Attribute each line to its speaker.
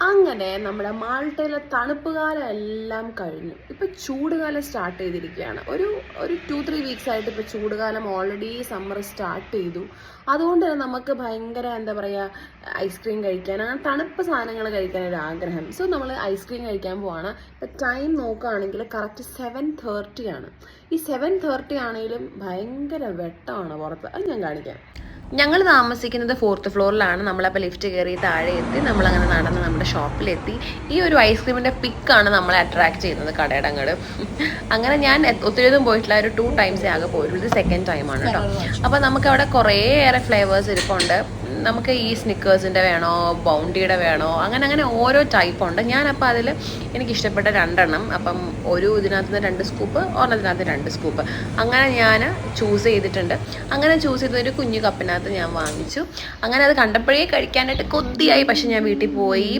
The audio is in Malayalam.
Speaker 1: അങ്ങനെ നമ്മുടെ മാൾട്ടയിലെ തണുപ്പ് കാലം എല്ലാം കഴിഞ്ഞു. ഇപ്പം ചൂടുകാലം സ്റ്റാർട്ട് ചെയ്തിരിക്കുകയാണ്. ഒരു 2-3 വീക്സ് ആയിട്ട് ഇപ്പോൾ ചൂടുകാലം ഓൾറെഡി സമ്മർ സ്റ്റാർട്ട് ചെയ്തു. അതുകൊണ്ട് തന്നെ നമുക്ക് ഭയങ്കര എന്താ പറയുക, ഐസ്ക്രീം കഴിക്കാൻ, അങ്ങനെ തണുപ്പ് സാധനങ്ങൾ കഴിക്കാനൊരു ആഗ്രഹം. സോ നമ്മൾ ഐസ്ക്രീം കഴിക്കാൻ പോവാണ്. ഇപ്പം ടൈം നോക്കുകയാണെങ്കിൽ കറക്റ്റ് 7:30 ആണ്. ഈ 7:30 ആണെങ്കിലും ഭയങ്കര വെട്ടമാണ് പുറത്ത്. അത് ഞാൻ കാണിക്കാം. ഞങ്ങൾ താമസിക്കുന്നത് 4th ഫ്ലോറിലാണ്. നമ്മളപ്പോൾ ലിഫ്റ്റ് കയറി താഴെ എത്തി, നമ്മളങ്ങനെ നടന്ന് നമ്മുടെ ഷോപ്പിലെത്തി. ഈ ഒരു ഐസ്ക്രീമിൻ്റെ പിക്കാണ് നമ്മളെ അട്രാക്ട് ചെയ്യുന്നത് കടയുടെ അങ്ങോട്ട്. അങ്ങനെ ഞാൻ ഒത്തിരിയൊന്നും പോയിട്ടില്ല, ഒരു 2 ടൈംസേ ആകെ പോയിട്ടുള്ളൂ. ഇത് സെക്കൻഡ് ടൈമാണ് കേട്ടോ. അപ്പോൾ നമുക്ക് അവിടെ കുറേയേറെ ഫ്ലേവേഴ്സ് ഇരിപ്പുണ്ട്. നമുക്ക് ഈ സ്നിക്കേഴ്സിൻ്റെ വേണോ, ബൗണ്ടിയുടെ വേണോ, അങ്ങനെ ഓരോ ടൈപ്പ് ഉണ്ട്. ഞാനപ്പോൾ അതിൽ എനിക്കിഷ്ടപ്പെട്ട 2 എണ്ണം, അപ്പം ഒരു ഇതിനകത്ത് 2 സ്കൂപ്പ്, ഒരെണ്ണത്തിനകത്ത് 2 സ്കൂപ്പ്, അങ്ങനെ ഞാൻ ചൂസ് ചെയ്തിട്ടുണ്ട്. അങ്ങനെ ചൂസ് ചെയ്തൊരു കുഞ്ഞു കപ്പിനകത്ത് ഞാൻ വാങ്ങിച്ചു. അങ്ങനെ അത് കണ്ടപ്പോഴേ കഴിക്കാനായിട്ട് കൊതിയായി. പക്ഷെ ഞാൻ വീട്ടിൽ പോയി